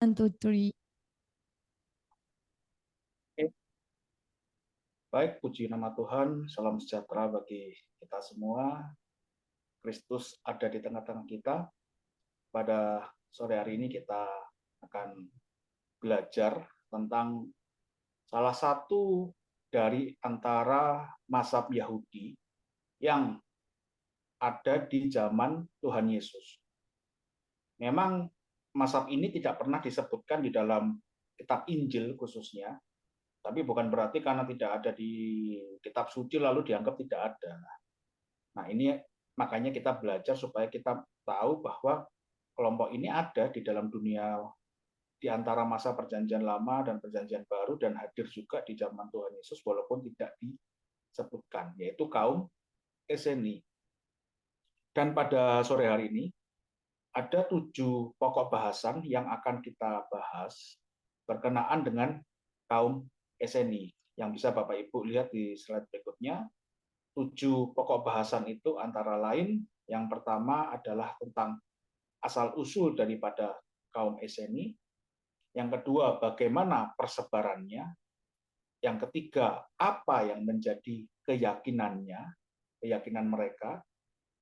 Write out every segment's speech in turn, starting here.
One, two, three. Oke, baik, puji nama Tuhan, salam sejahtera bagi kita semua. Kristus ada di tengah-tengah kita. Pada sore hari ini kita akan belajar tentang salah satu dari antara mazhab Yahudi yang ada di zaman Tuhan Yesus. Memang mazhab ini tidak pernah disebutkan di dalam kitab Injil khususnya, tapi bukan berarti karena tidak ada di kitab suci lalu dianggap tidak ada. Nah, ini makanya kita belajar supaya kita tahu bahwa kelompok ini ada di dalam dunia di antara masa perjanjian lama dan perjanjian baru dan hadir juga di zaman Tuhan Yesus walaupun tidak disebutkan, yaitu kaum Eseni. Dan pada sore hari ini ada 7 pokok bahasan yang akan kita bahas berkenaan dengan kaum Eseni. Yang bisa Bapak Ibu lihat di slide berikutnya. 7 pokok bahasan itu antara lain, yang pertama adalah tentang asal-usul daripada kaum Eseni. Yang kedua, bagaimana persebarannya. Yang ketiga, apa yang menjadi keyakinan mereka.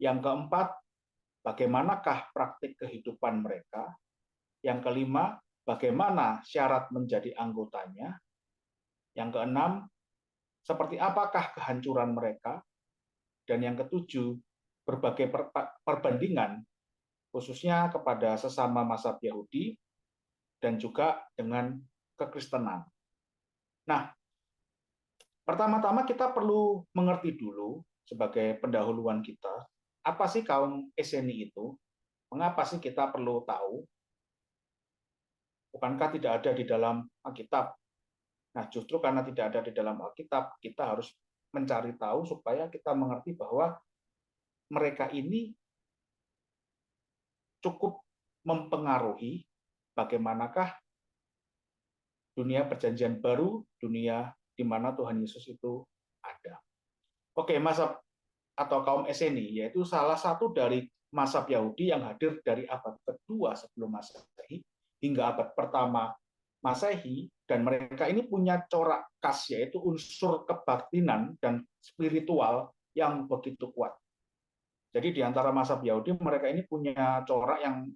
Yang keempat, bagaimanakah praktik kehidupan mereka. Yang kelima, bagaimana syarat menjadi anggotanya. Yang keenam, seperti apakah kehancuran mereka. Dan yang ketujuh, berbagai perbandingan, khususnya kepada sesama mazhab Yahudi, dan juga dengan kekristenan. Nah, pertama-tama kita perlu mengerti dulu, sebagai pendahuluan kita, apa sih kaum Eseni itu? Mengapa sih kita perlu tahu? Bukankah tidak ada di dalam Alkitab? Nah, justru karena tidak ada di dalam Alkitab, kita harus mencari tahu supaya kita mengerti bahwa mereka ini cukup mempengaruhi bagaimanakah dunia perjanjian baru, dunia di mana Tuhan Yesus itu ada. Oke, mazhab atau kaum Eseni, yaitu salah satu dari mazhab Yahudi yang hadir dari abad kedua sebelum Masehi hingga abad pertama Masehi, dan mereka ini punya corak khas, yaitu unsur kebatinan dan spiritual yang begitu kuat. Jadi di antara mazhab Yahudi, mereka ini punya corak yang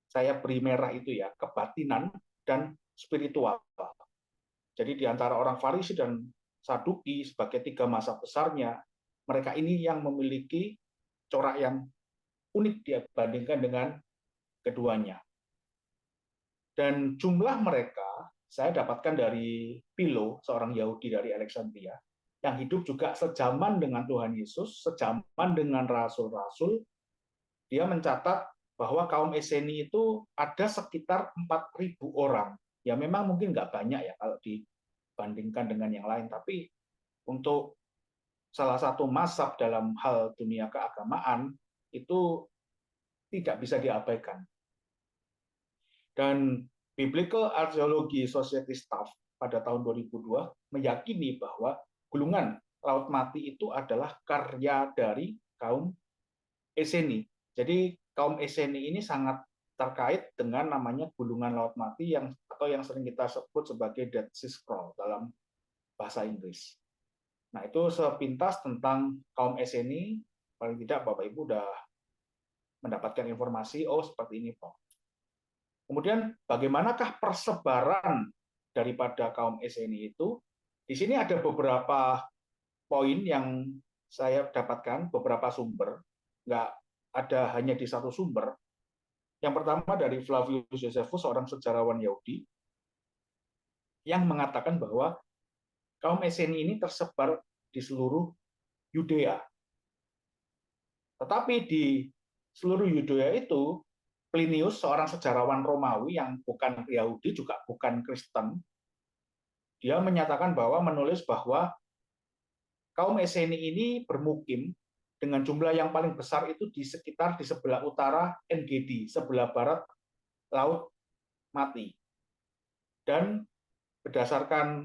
saya beri merah itu ya, kebatinan dan spiritual. Jadi di antara orang Farisi dan Saduki sebagai 3 mazhab besarnya, mereka ini yang memiliki corak yang unik dibandingkan dengan keduanya. Dan jumlah mereka saya dapatkan dari Philo, seorang Yahudi dari Alexandria, yang hidup juga sejaman dengan Tuhan Yesus, sejaman dengan rasul-rasul. Dia mencatat bahwa kaum Eseni itu ada sekitar 4.000 orang. Ya memang mungkin nggak banyak ya kalau dibandingkan dengan yang lain, tapi untuk salah satu mazhab dalam hal dunia keagamaan itu tidak bisa diabaikan. Dan Biblical Archaeology Society Staff pada tahun 2002 meyakini bahwa gulungan Laut Mati itu adalah karya dari kaum Eseni. Jadi kaum Eseni ini sangat terkait dengan namanya gulungan Laut Mati atau yang sering kita sebut sebagai Dead Sea Scroll dalam bahasa Inggris. Nah, itu sepintas tentang kaum Eseni, paling tidak Bapak Ibu sudah mendapatkan informasi, oh seperti ini Pak. Kemudian bagaimanakah persebaran daripada kaum Eseni itu? Di sini ada beberapa poin yang saya dapatkan, beberapa sumber, nggak ada hanya di satu sumber. Yang pertama dari Flavius Josephus, seorang sejarawan Yahudi, yang mengatakan bahwa kaum Eseni ini tersebar di seluruh Yudea. Tetapi di seluruh Yudea itu, Plinius, seorang sejarawan Romawi yang bukan Yahudi, juga bukan Kristen, dia menyatakan bahwa menulis bahwa kaum Eseni ini bermukim dengan jumlah yang paling besar itu di sebelah utara En-Gedi, sebelah barat Laut Mati. Dan berdasarkan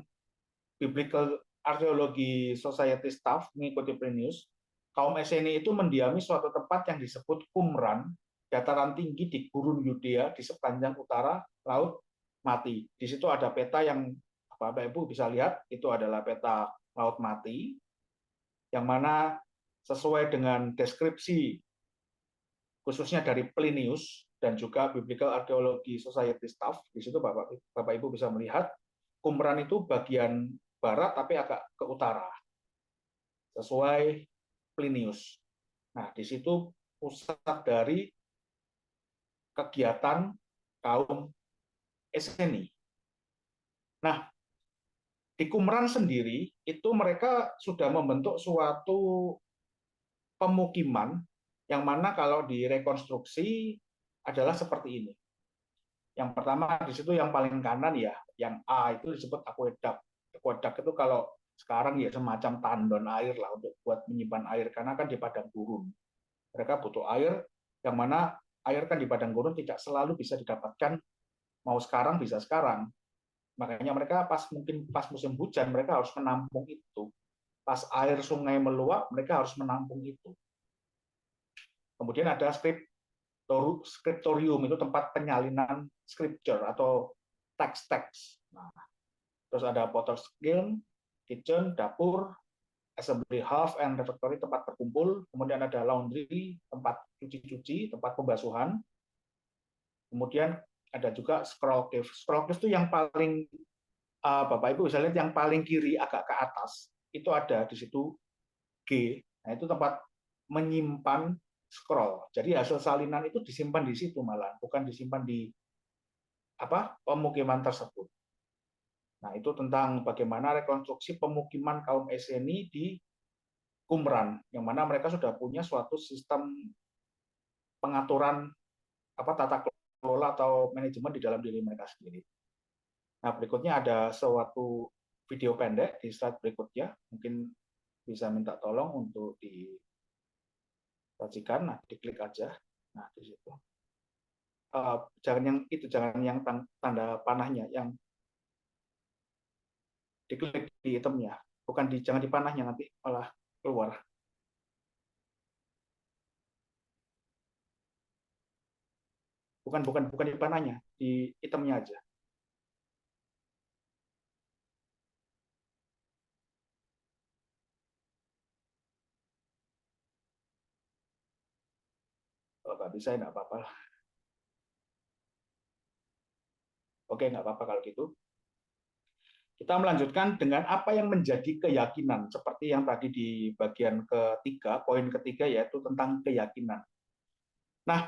Biblical Archaeology Society Staff mengikuti Plinius, kaum Eseni itu mendiami suatu tempat yang disebut Qumran, dataran tinggi di gurun Yudea di sepanjang utara Laut Mati. Di situ ada peta yang Bapak Ibu bisa lihat, itu adalah peta Laut Mati, yang mana sesuai dengan deskripsi khususnya dari Plinius dan juga Biblical Archaeology Society staff, di situ Bapak Ibu bisa melihat Qumran itu bagian barat tapi agak ke utara, sesuai Plinius. Nah, di situ pusat dari kegiatan kaum Esseni. Nah, di Qumran sendiri itu mereka sudah membentuk suatu pemukiman yang mana kalau direkonstruksi adalah seperti ini. Yang pertama di situ yang paling kanan ya, yang A itu disebut aqueduct. Aqueduct itu kalau sekarang ya semacam tandon air lah untuk buat menyimpan air karena kan di padang gurun. Mereka butuh air yang mana air kan di padang gurun tidak selalu bisa didapatkan, mau sekarang bisa sekarang. Makanya mereka mungkin pas musim hujan mereka harus menampung itu. Pas air sungai meluap mereka harus menampung itu. Kemudian ada scriptorium, itu tempat penyalinan scripture atau teks-teks. Nah, terus ada potter's kiln, kitchen, dapur, assembly half and refectory, tempat berkumpul. Kemudian ada laundry, tempat cuci-cuci, tempat pembasuhan. Kemudian ada juga scroll cave. Scroll cave itu yang paling Bapak Ibu bisa lihat yang paling kiri agak ke atas. Itu ada di situ G. Nah, itu tempat menyimpan scroll. Jadi hasil salinan itu disimpan di situ malah, bukan disimpan di pemukiman tersebut. Nah, itu tentang bagaimana rekonstruksi pemukiman kaum Esseni di Qumran, yang mana mereka sudah punya suatu sistem pengaturan tata kelola atau manajemen di dalam diri mereka sendiri. Nah, berikutnya ada suatu video pendek di slide berikutnya, mungkin bisa minta tolong untuk disajikan. Nah, diklik aja. Nah, di situ. Jangan yang tanda panahnya, yang diklik di itemnya, jangan di panahnya, nanti malah keluar. Bukan di panahnya, di itemnya aja. Kalau nggak bisa, nggak apa-apa. Oke, nggak apa-apa kalau gitu. Kita melanjutkan dengan apa yang menjadi keyakinan, seperti yang tadi di bagian ketiga, poin ketiga, yaitu tentang keyakinan. Nah,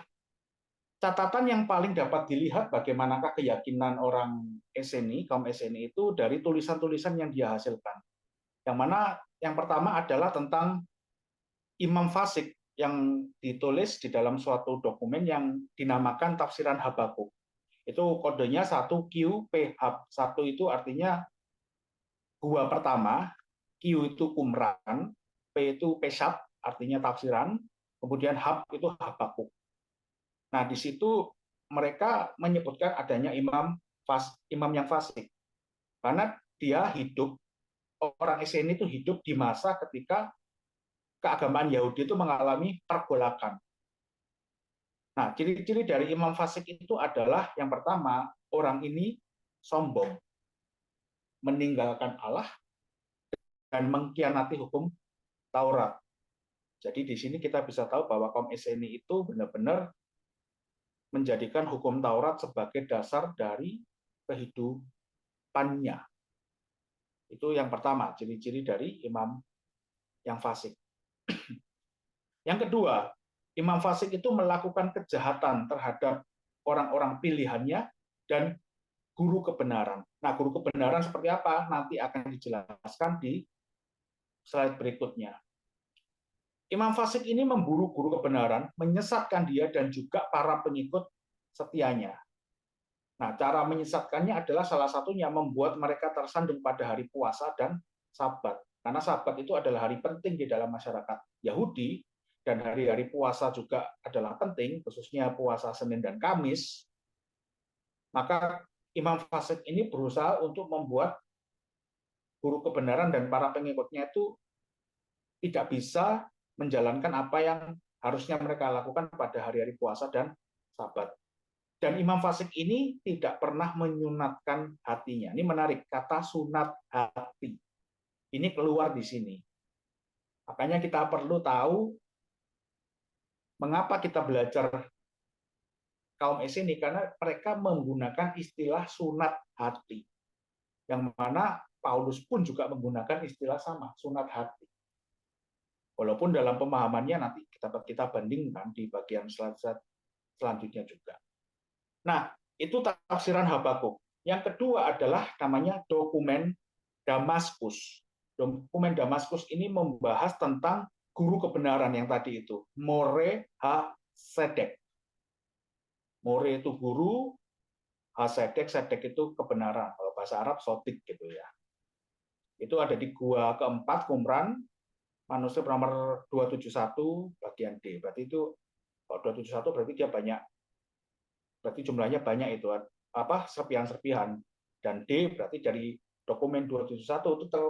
catatan yang paling dapat dilihat bagaimanakah keyakinan orang Esseni, kaum Esseni itu dari tulisan-tulisan yang dia hasilkan. Yang mana yang pertama adalah tentang Imam Fasik yang ditulis di dalam suatu dokumen yang dinamakan Tafsiran Habakuk. Itu kodenya 1QPH. 1 itu artinya gua pertama, Q itu Qumran, P itu Peshat, artinya tafsiran, kemudian Hab itu Habakuk. Nah, di situ mereka menyebutkan adanya imam yang fasik. Karena dia hidup, orang Esseni itu hidup di masa ketika keagamaan Yahudi itu mengalami pergolakan. Nah, ciri-ciri dari imam fasik itu adalah yang pertama, orang ini sombong, meninggalkan Allah, dan mengkhianati hukum Taurat. Jadi di sini kita bisa tahu bahwa kaum Esseni itu benar-benar menjadikan hukum Taurat sebagai dasar dari kehidupannya. Itu yang pertama, ciri-ciri dari imam yang fasik. Yang kedua, imam fasik itu melakukan kejahatan terhadap orang-orang pilihannya dan guru kebenaran. Nah, guru kebenaran seperti apa? Nanti akan dijelaskan di slide berikutnya. Imam fasik ini memburu guru kebenaran, menyesatkan dia dan juga para pengikut setianya. Nah, cara menyesatkannya adalah salah satunya membuat mereka tersandung pada hari puasa dan Sabat. Karena Sabat itu adalah hari penting di dalam masyarakat Yahudi, dan hari-hari puasa juga adalah penting, khususnya puasa Senin dan Kamis. Maka imam fasik ini berusaha untuk membuat guru kebenaran dan para pengikutnya itu tidak bisa menjalankan apa yang harusnya mereka lakukan pada hari-hari puasa dan Sabat. Dan imam fasik ini tidak pernah menyunatkan hatinya. Ini menarik, kata sunat hati. Ini keluar di sini. Makanya kita perlu tahu mengapa kita belajar kaum Eseni, karena mereka menggunakan istilah sunat hati. Yang mana Paulus pun juga menggunakan istilah sama, sunat hati. Walaupun dalam pemahamannya nanti kita bandingkan di bagian selanjutnya juga. Nah, itu tafsiran Habakuk. Yang kedua adalah namanya dokumen Damaskus. Dokumen Damaskus ini membahas tentang guru kebenaran yang tadi itu, More HaSedek. More itu guru, HaSedek, Sedek itu kebenaran. Kalau bahasa Arab sotik gitu ya. Itu ada di gua keempat Qumran, manuskrip nomor 271 bagian D. Berarti itu kalau 271 berarti dia banyak, berarti jumlahnya banyak itu apa serpihan-serpihan, dan D berarti dari dokumen 271 itu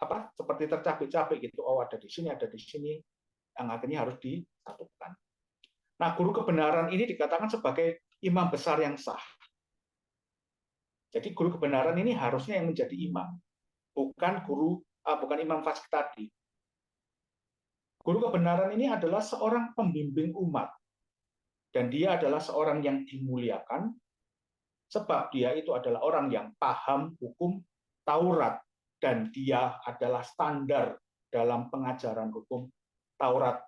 apa seperti tercapek-capek gitu. Oh, ada di sini, yang akhirnya harus disatukan. Nah, guru kebenaran ini dikatakan sebagai imam besar yang sah. Jadi guru kebenaran ini harusnya yang menjadi imam, bukan imam fasik tadi. Guru kebenaran ini adalah seorang pembimbing umat, dan dia adalah seorang yang dimuliakan, sebab dia itu adalah orang yang paham hukum Taurat, dan dia adalah standar dalam pengajaran hukum Taurat.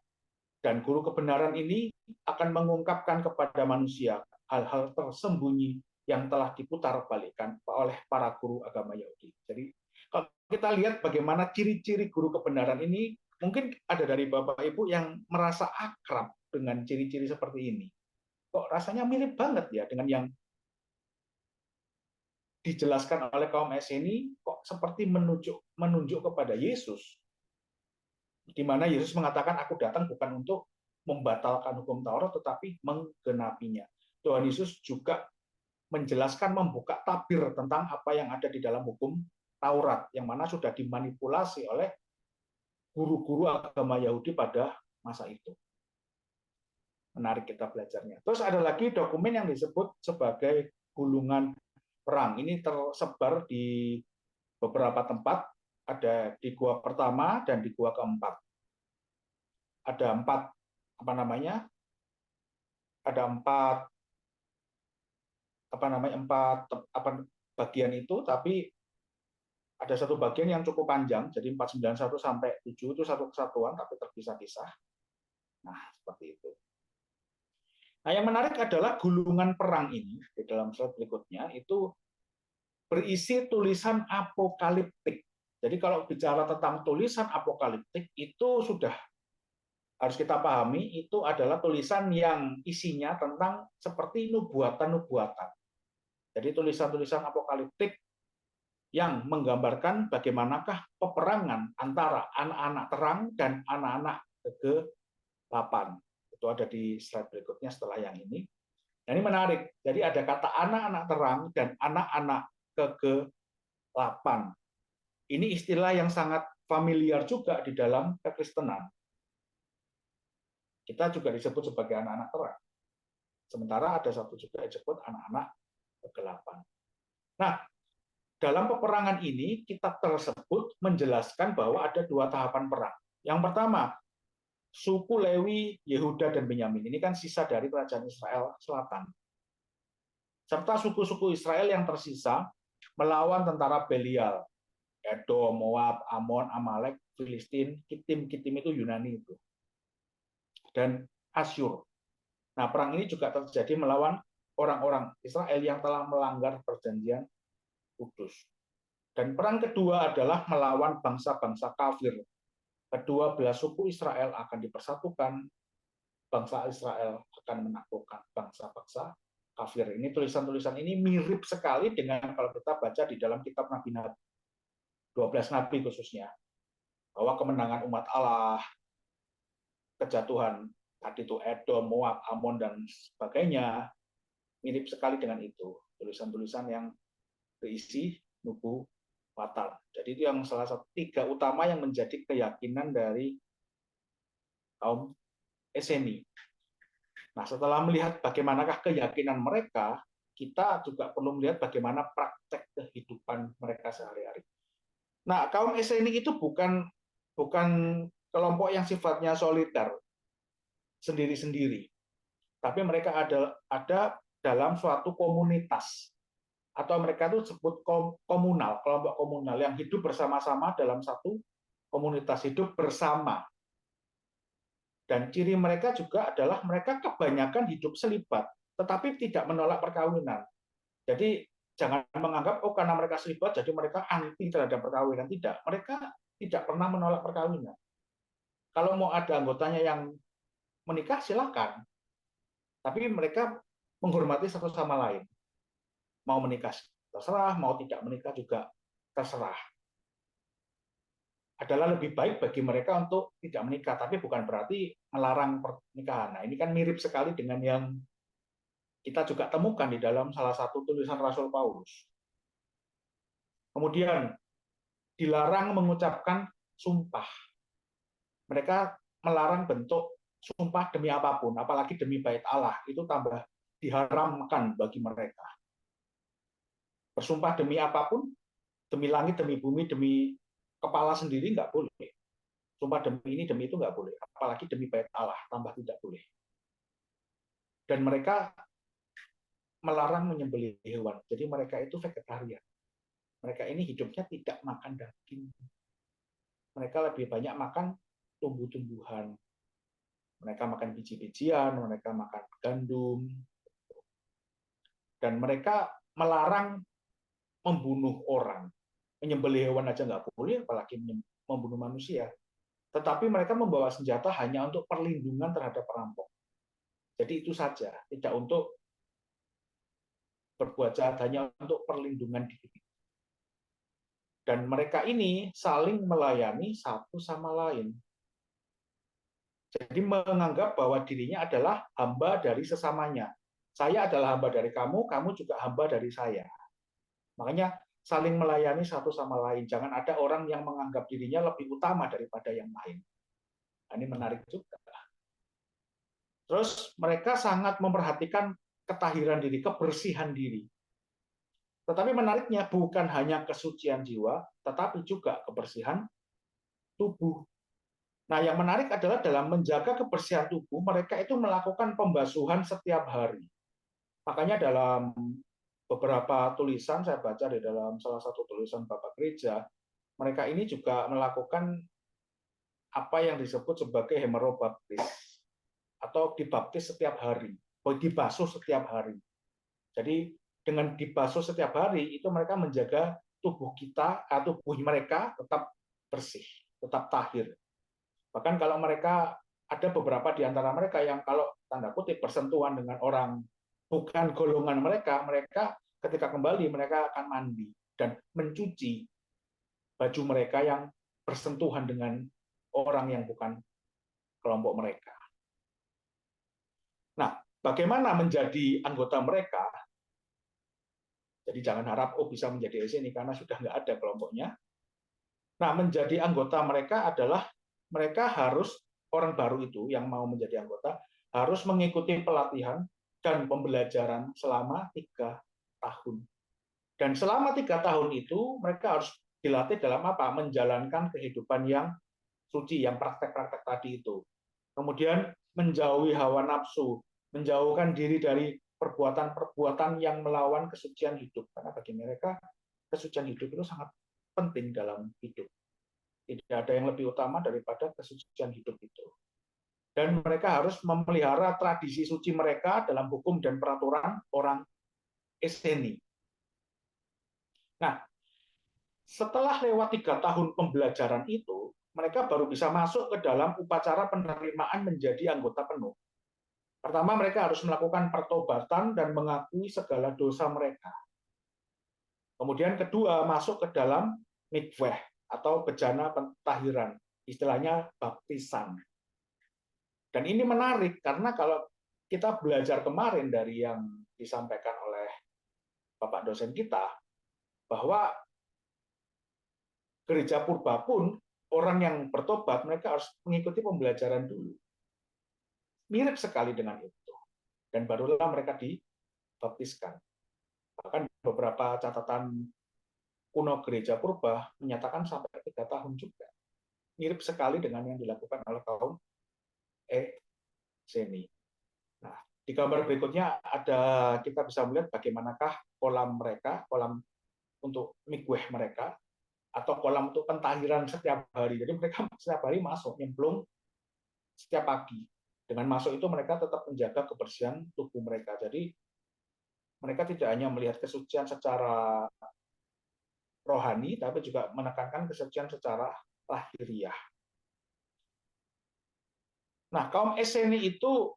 Dan guru kebenaran ini akan mengungkapkan kepada manusia hal-hal tersembunyi yang telah diputarbalikkan oleh para guru agama Yahudi. Jadi kalau kita lihat bagaimana ciri-ciri guru kebenaran ini, mungkin ada dari Bapak Ibu yang merasa akrab dengan ciri-ciri seperti ini. Kok rasanya mirip banget ya dengan yang dijelaskan oleh kaum Eseni, kok seperti menunjuk kepada Yesus, di mana Yesus mengatakan, aku datang bukan untuk membatalkan hukum Taurat, tetapi menggenapinya. Tuhan Yesus juga menjelaskan, membuka tabir tentang apa yang ada di dalam hukum Taurat, yang mana sudah dimanipulasi oleh guru-guru agama Yahudi pada masa itu. Menarik kita belajarnya. Terus ada lagi dokumen yang disebut sebagai gulungan perang. Ini tersebar di beberapa tempat, ada di gua pertama dan di gua keempat. Ada empat bagian itu, tapi ada satu bagian yang cukup panjang, jadi 491 sampai 7 itu satu kesatuan, tapi terpisah-pisah. Nah, seperti itu. Nah, yang menarik adalah gulungan perang ini, di dalam slide berikutnya, itu berisi tulisan apokaliptik. Jadi kalau bicara tentang tulisan apokaliptik, itu sudah harus kita pahami, itu adalah tulisan yang isinya tentang seperti nubuatan-nubuatan. Jadi tulisan-tulisan apokaliptik yang menggambarkan bagaimanakah peperangan antara anak-anak terang dan anak-anak kegelapan. Itu ada di slide berikutnya setelah yang ini. Nah, ini menarik. Jadi ada kata anak-anak terang dan anak-anak kegelapan. Ini istilah yang sangat familiar juga di dalam kekristenan. Kita juga disebut sebagai anak-anak terang. Sementara ada satu juga disebut anak-anak kegelapan. Nah, dalam peperangan ini, kitab tersebut menjelaskan bahwa ada dua tahapan perang. Yang pertama, suku Lewi, Yehuda, dan Benyamin. Ini kan sisa dari kerajaan Israel Selatan. Serta suku-suku Israel yang tersisa melawan tentara Belial, Edom, Moab, Amon, Amalek, Filistin, Kitim itu Yunani itu, dan Asyur. Nah, perang ini juga terjadi melawan orang-orang Israel yang telah melanggar perjanjian kudus. Dan perang kedua adalah melawan bangsa-bangsa kafir. Kedua belah suku Israel akan dipersatukan, bangsa Israel akan menaklukkan bangsa-bangsa kafir. Ini tulisan-tulisan ini mirip sekali dengan kalau kita baca di dalam kitab Nabi-Nabi, 12 Nabi khususnya, bahwa kemenangan umat Allah, kejatuhan tadi itu Edom, Moab, Amon, dan sebagainya, mirip sekali dengan itu. Tulisan-tulisan yang berisi nubuatan. Jadi itu yang salah satu tiga utama yang menjadi keyakinan dari kaum Esseni. Nah, setelah melihat bagaimanakah keyakinan mereka, kita juga perlu melihat bagaimana praktek kehidupan mereka sehari-hari. Nah, kaum Esseni itu bukan kelompok yang sifatnya soliter, sendiri-sendiri, tapi mereka ada dalam suatu komunitas, atau mereka itu disebut komunal, kelompok komunal yang hidup bersama-sama dalam satu komunitas, hidup bersama. Dan ciri mereka juga adalah mereka kebanyakan hidup selibat, tetapi tidak menolak perkawinan. Jadi jangan menganggap, oh karena mereka selibat, jadi mereka anti terhadap perkawinan. Tidak, mereka tidak pernah menolak perkawinan. Kalau mau ada anggotanya yang menikah, silakan. Tapi mereka menghormati satu sama lain. Mau menikah terserah, mau tidak menikah juga terserah. Adalah lebih baik bagi mereka untuk tidak menikah, tapi bukan berarti melarang pernikahan. Nah, ini kan mirip sekali dengan yang kita juga temukan di dalam salah satu tulisan Rasul Paulus. Kemudian, dilarang mengucapkan sumpah. Mereka melarang bentuk sumpah demi apapun, apalagi demi bait Allah, itu tambah diharamkan bagi mereka. Bersumpah demi apapun, demi langit, demi bumi, demi kepala sendiri nggak boleh. Sumpah demi ini, demi itu nggak boleh. Apalagi demi bait Allah, tambah tidak boleh. Dan mereka melarang menyembelih hewan. Jadi mereka itu vegetarian. Mereka ini hidupnya tidak makan daging. Mereka lebih banyak makan tumbuh-tumbuhan. Mereka makan biji-bijian, mereka makan gandum. Dan mereka melarang membunuh orang. Menyembelih hewan aja nggak boleh, apalagi membunuh manusia. Tetapi mereka membawa senjata hanya untuk perlindungan terhadap perampok. Jadi itu saja, tidak untuk berbuat jahat, hanya untuk perlindungan diri. Dan mereka ini saling melayani satu sama lain. Jadi menganggap bahwa dirinya adalah hamba dari sesamanya. Saya adalah hamba dari kamu, kamu juga hamba dari saya. Makanya saling melayani satu sama lain. Jangan ada orang yang menganggap dirinya lebih utama daripada yang lain. Nah, ini menarik juga. Terus mereka sangat memperhatikan ketahiran diri, kebersihan diri. Tetapi menariknya bukan hanya kesucian jiwa, tetapi juga kebersihan tubuh. Nah, yang menarik adalah dalam menjaga kebersihan tubuh, mereka itu melakukan pembasuhan setiap hari. Makanya dalam beberapa tulisan, saya baca di dalam salah satu tulisan Bapak Gereja, mereka ini juga melakukan apa yang disebut sebagai hemerobaptis, atau dibaptis setiap hari, dibasuh setiap hari. Jadi dengan dibasuh setiap hari, itu mereka menjaga tubuh kita, atau tubuh mereka tetap bersih, tetap tahir. Bahkan kalau mereka, ada beberapa di antara mereka yang kalau tanda kutip bersentuhan dengan orang bukan golongan mereka, mereka ketika kembali mereka akan mandi dan mencuci baju mereka yang bersentuhan dengan orang yang bukan kelompok mereka. Nah, bagaimana menjadi anggota mereka? Jadi jangan harap bisa menjadi SNI karena sudah nggak ada kelompoknya. Nah, menjadi anggota mereka adalah mereka harus, orang baru itu yang mau menjadi anggota harus mengikuti pelatihan dan pembelajaran selama 3 tahun. Dan selama 3 tahun itu mereka harus dilatih dalam apa? Menjalankan kehidupan yang suci, yang praktek-praktek tadi itu. Kemudian menjauhi hawa nafsu, menjauhkan diri dari perbuatan-perbuatan yang melawan kesucian hidup. Karena bagi mereka kesucian hidup itu sangat penting dalam hidup. Tidak ada yang lebih utama daripada kesucian hidup itu. Dan mereka harus memelihara tradisi suci mereka dalam hukum dan peraturan orang Esseni. Nah, setelah lewat 3 tahun pembelajaran itu, mereka baru bisa masuk ke dalam upacara penerimaan menjadi anggota penuh. Pertama, mereka harus melakukan pertobatan dan mengakui segala dosa mereka. Kemudian kedua, masuk ke dalam mikveh atau bejana pentahiran, istilahnya baptisan. Dan ini menarik karena kalau kita belajar kemarin dari yang disampaikan oleh Bapak dosen kita, bahwa gereja purba pun orang yang bertobat mereka harus mengikuti pembelajaran dulu. mirip sekali dengan itu. Dan barulah mereka dibaptiskan. Bahkan beberapa catatan kuno gereja purba menyatakan sampai 3 tahun juga. Mirip sekali dengan yang dilakukan oleh kaum Esseni. Nah, di gambar berikutnya kita bisa melihat bagaimanakah kolam mereka, kolam untuk migueh mereka, atau kolam untuk pentahiran setiap hari. Jadi mereka setiap hari masuk, nyemplung setiap pagi. Dengan masuk itu mereka tetap menjaga kebersihan tubuh mereka. Jadi mereka tidak hanya melihat kesucian secara rohani, tapi juga menekankan kesucian secara lahiriah. Nah, kaum Esseni itu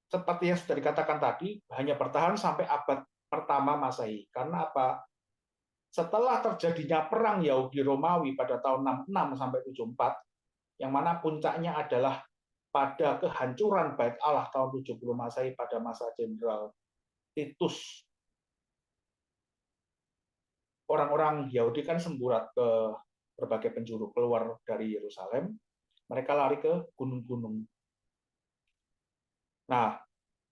seperti yang sudah dikatakan tadi, hanya bertahan sampai abad pertama Masehi. Karena apa? Setelah terjadinya perang Yahudi Romawi pada tahun 66 sampai 74, yang mana puncaknya adalah pada kehancuran Bait Allah tahun 70 Masehi pada masa Jenderal Titus. Orang-orang Yahudi kan semburat ke berbagai penjuru keluar dari Yerusalem, mereka lari ke gunung-gunung. Nah,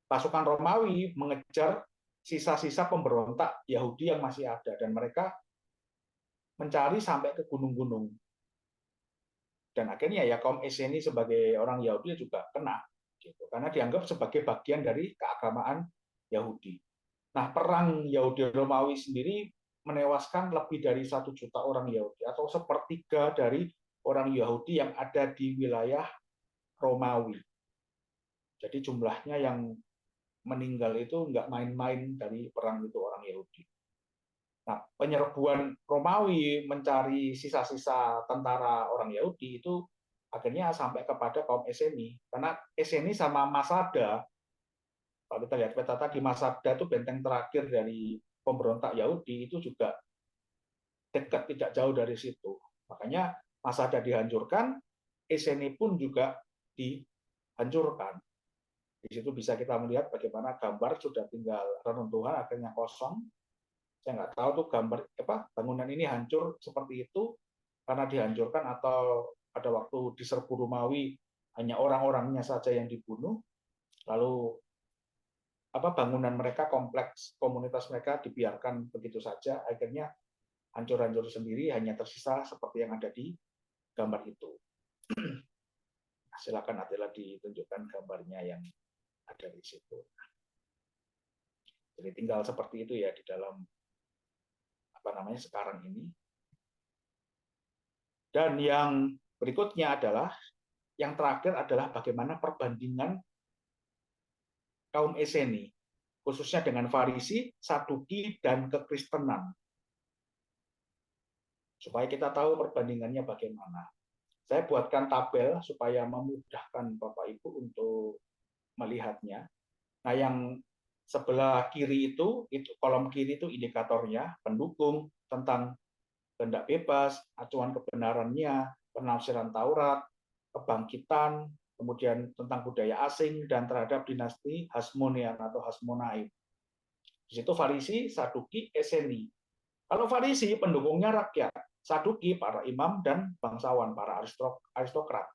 pasukan Romawi mengejar sisa-sisa pemberontak Yahudi yang masih ada, dan mereka mencari sampai ke gunung-gunung. Dan akhirnya ya kaum Esseni sebagai orang Yahudi juga kena, gitu, karena dianggap sebagai bagian dari keagamaan Yahudi. Nah, perang Yahudi Romawi sendiri menewaskan lebih dari 1 juta orang Yahudi, atau sepertiga dari orang Yahudi yang ada di wilayah Romawi. Jadi jumlahnya yang meninggal itu nggak main-main dari perang itu orang Yahudi. Nah, penyerbuan Romawi mencari sisa-sisa tentara orang Yahudi itu akhirnya sampai kepada kaum Esseni. Karena Esseni sama Masada, kalau kita lihat peta tadi, Masada itu benteng terakhir dari pemberontak Yahudi, itu juga dekat, tidak jauh dari situ. Makanya Masada dihancurkan, Esseni pun juga dihancurkan. Di situ bisa kita melihat bagaimana gambar sudah tinggal reruntuhan, akhirnya kosong. Saya nggak tahu tuh gambar bangunan ini hancur seperti itu karena dihancurkan, atau pada waktu diserbu Romawi hanya orang-orangnya saja yang dibunuh, lalu bangunan mereka, kompleks komunitas mereka dibiarkan begitu saja, akhirnya hancur-hancur sendiri, hanya tersisa seperti yang ada di gambar itu. Silakan Adela ditunjukkan gambarnya yang ada di situ. Jadi tinggal seperti itu ya di dalam sekarang ini. Dan yang berikutnya adalah, yang terakhir adalah bagaimana perbandingan kaum Esseni, khususnya dengan Farisi, Saduki, dan kekristenan. Supaya kita tahu perbandingannya bagaimana. Saya buatkan tabel supaya memudahkan Bapak Ibu untuk melihatnya. Nah, yang sebelah kiri itu kolom kiri itu indikatornya, pendukung tentang kehendak bebas, acuan kebenarannya, penafsiran Taurat, kebangkitan, kemudian tentang budaya asing, dan terhadap dinasti Hasmonean atau Hasmonaim. Di situ Farisi, Saduki, Esseni. Kalau Farisi pendukungnya rakyat, Saduki para imam dan bangsawan, para aristokrat.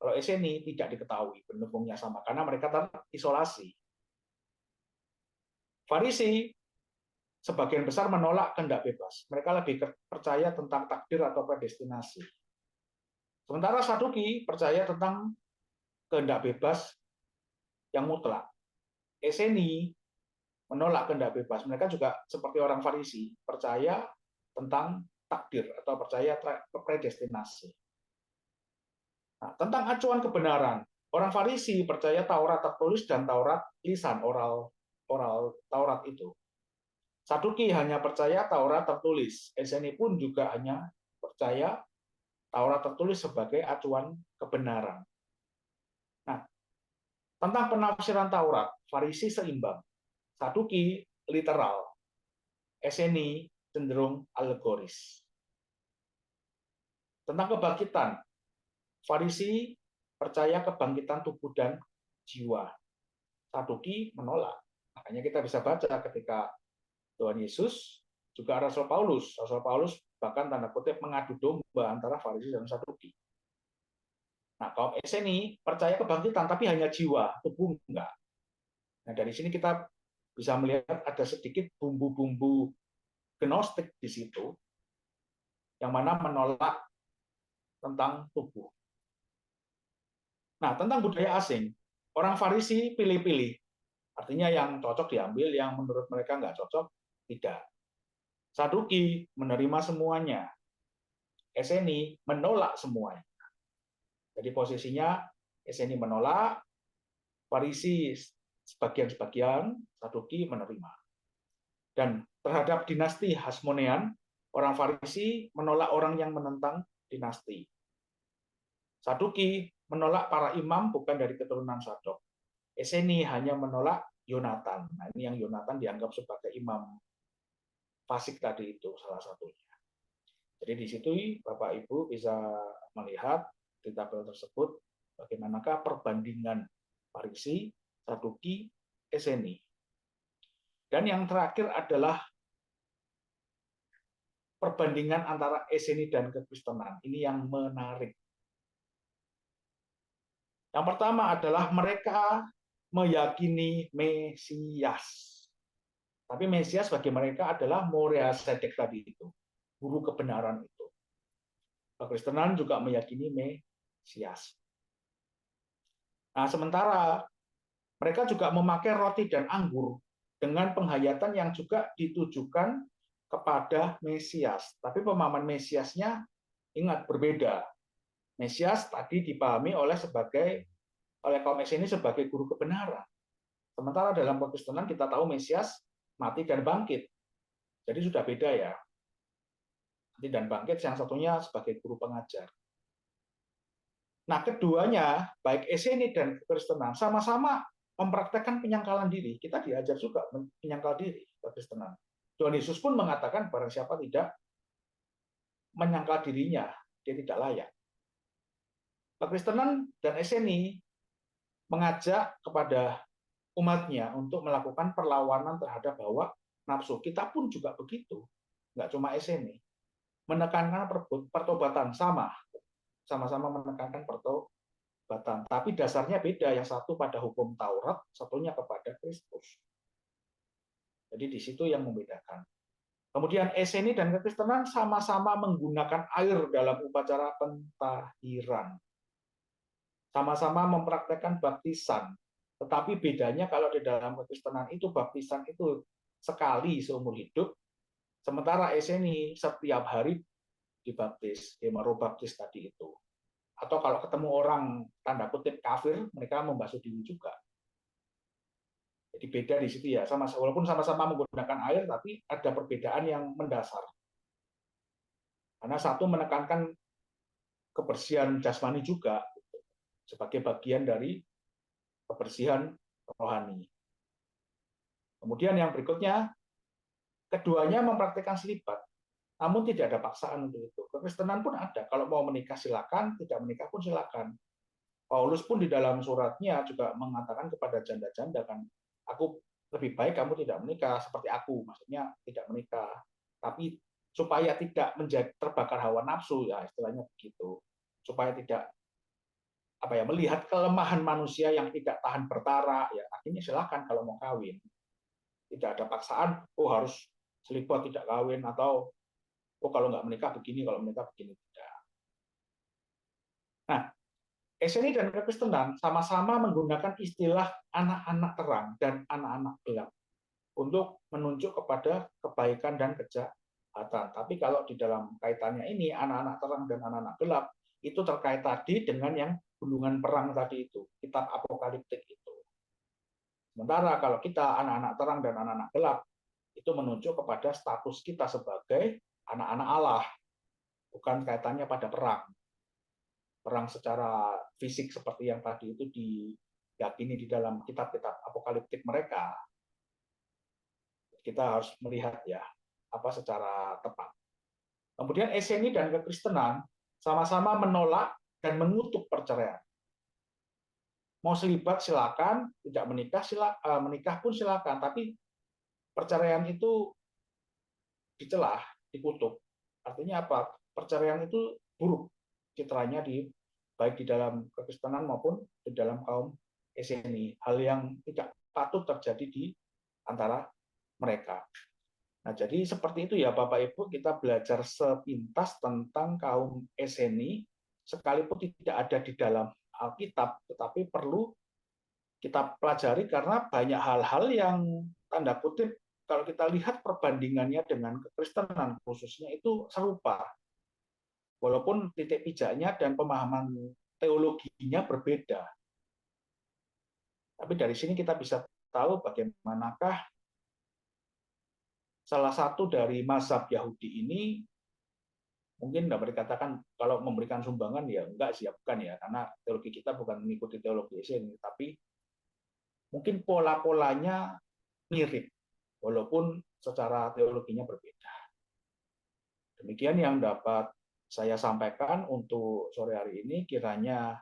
Kalau Esseni tidak diketahui pendukungnya sama, karena mereka terisolasi. Farisi sebagian besar menolak kehendak bebas. Mereka lebih percaya tentang takdir atau predestinasi. Sementara Saduki percaya tentang kehendak bebas yang mutlak. Esseni menolak kehendak bebas. Mereka juga seperti orang Farisi, percaya tentang takdir atau percaya predestinasi. Nah, tentang acuan kebenaran, orang Farisi percaya Taurat tertulis dan Taurat lisan, oral Taurat itu. Saduki hanya percaya Taurat tertulis. Esseni pun juga hanya percaya Taurat tertulis sebagai acuan kebenaran. Nah, tentang penafsiran Taurat, Farisi seimbang. Saduki literal. Esseni cenderung alegoris. Tentang kebangkitan, Farisi percaya kebangkitan tubuh dan jiwa. Saduki menolak. Makanya kita bisa baca ketika Tuhan Yesus, juga Rasul Paulus. Rasul Paulus bahkan tanda kutip mengadu domba antara Farisi dan Saduki. Nah, kaum Esseni percaya kebangkitan, tapi hanya jiwa, tubuh enggak. Nah, dari sini kita bisa melihat ada sedikit bumbu-bumbu gnostik di situ, yang mana menolak tentang tubuh. Nah, tentang budaya asing, orang Farisi pilih-pilih. Artinya yang cocok diambil, yang menurut mereka nggak cocok, tidak. Saduki menerima semuanya. Esseni menolak semuanya. Jadi posisinya Esseni menolak, Farisi sebagian-sebagian, Saduki menerima. Dan terhadap dinasti Hasmonean, orang Farisi menolak orang yang menentang dinasti. Saduki menolak para imam bukan dari keturunan Sadok. Esseni hanya menolak Yonatan. Nah, ini yang Yonatan dianggap sebagai imam fasik tadi itu salah satunya. Jadi di situ Bapak Ibu bisa melihat di tabel tersebut bagaimanakah perbandingan Farisi, Saduki, Esseni. Dan yang terakhir adalah perbandingan antara Esseni dan kekristenan. Ini yang menarik. Yang pertama adalah mereka meyakini Mesias. Tapi Mesias bagi mereka adalah Moria Sedek tadi itu, guru kebenaran itu. Kekristenan juga meyakini Mesias. Nah, sementara mereka juga memakai roti dan anggur dengan penghayatan yang juga ditujukan kepada Mesias. Tapi pemahaman Mesiasnya ingat berbeda. Mesias tadi dipahami oleh kaum ini sebagai guru kebenaran. Sementara dalam Kekristenan kita tahu Mesias mati dan bangkit. Jadi sudah beda ya. Mati dan bangkit, yang satunya sebagai guru pengajar. Nah, keduanya, baik Esseni dan Kekristenan, sama-sama mempraktekkan penyangkalan diri. Kita diajar juga menyangkal diri, Kekristenan. Tuhan Yesus pun mengatakan, barang siapa tidak menyangkal dirinya, dia tidak layak. Kekristenan dan Esseni mengajak kepada umatnya untuk melakukan perlawanan terhadap hawa nafsu. Kita pun juga begitu. Nggak cuma Esseni. Menekankan pertobatan, sama-sama menekankan pertobatan. Tapi dasarnya beda, yang satu pada hukum Taurat, satunya kepada Kristus. Jadi di situ yang membedakan. Kemudian Esseni dan Kekristenan sama-sama menggunakan air dalam upacara pentahiran. Sama-sama mempraktekkan baptisan. Tetapi bedanya kalau di dalam Kekristenan itu baptisan itu sekali seumur hidup, sementara Esseni setiap hari dibaptis, hemarobaptis tadi itu. Atau kalau ketemu orang tanda kutip kafir, mereka membasuh diri juga. Jadi beda di situ ya, walaupun sama-sama menggunakan air, tapi ada perbedaan yang mendasar. Karena satu menekankan kebersihan jasmani juga sebagai bagian dari kebersihan rohani. Kemudian yang berikutnya, keduanya mempraktikkan selibat, namun tidak ada paksaan untuk itu. Kekristenan pun ada, kalau mau menikah silakan, tidak menikah pun silakan. Paulus pun di dalam suratnya juga mengatakan kepada janda-janda kan, aku lebih baik kamu tidak menikah seperti aku, maksudnya tidak menikah, tapi supaya tidak menjadi terbakar hawa nafsu ya istilahnya begitu, supaya tidak melihat kelemahan manusia yang tidak tahan bertara ya akhirnya silakan kalau mau kawin, tidak ada paksaan harus selibat tidak kawin atau kalau nggak menikah begini, kalau menikah begini, tidak. Nah, Esseni dan Kekristenan sama-sama menggunakan istilah anak-anak terang dan anak-anak gelap untuk menunjuk kepada kebaikan dan kejahatan. Tapi kalau di dalam kaitannya ini, anak-anak terang dan anak-anak gelap, itu terkait tadi dengan yang gulungan perang tadi itu, kitab apokaliptik itu. Sementara kalau kita anak-anak terang dan anak-anak gelap, itu menunjuk kepada status kita sebagai anak-anak Allah, bukan kaitannya pada perang. Perang secara fisik seperti yang tadi itu diyakini di dalam kitab-kitab apokaliptik mereka. Kita harus melihat ya apa secara tepat. Kemudian Esseni dan Kekristenan sama-sama menolak dan mengutuk perceraian. Mau selibat silakan, tidak menikah menikah pun silakan, tapi perceraian itu dicelah, dikutuk. Artinya apa? Perceraian itu buruk citranya di baik di dalam kekristenan maupun di dalam kaum Eseni, hal yang tidak patut terjadi di antara mereka. Nah, jadi seperti itu ya Bapak Ibu, kita belajar sepintas tentang kaum Eseni, sekalipun tidak ada di dalam Alkitab, tetapi perlu kita pelajari karena banyak hal-hal yang tanda kutip kalau kita lihat perbandingannya dengan kekristenan khususnya itu serupa. Walaupun titik pijaknya dan pemahaman teologinya berbeda. Tapi dari sini kita bisa tahu bagaimanakah salah satu dari mazhab Yahudi ini, mungkin dapat dikatakan kalau memberikan sumbangan ya enggak sih, bukan ya, karena teologi kita bukan mengikuti teologi Eseni, tapi mungkin pola-polanya mirip, walaupun secara teologinya berbeda. Demikian yang dapat saya sampaikan untuk sore hari ini, kiranya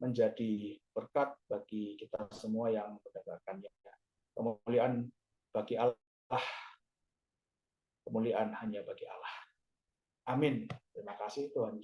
menjadi berkat bagi kita semua yang mendengarkannya. Kemuliaan bagi Allah, kemuliaan hanya bagi Allah. Amin. Terima kasih Tuhan.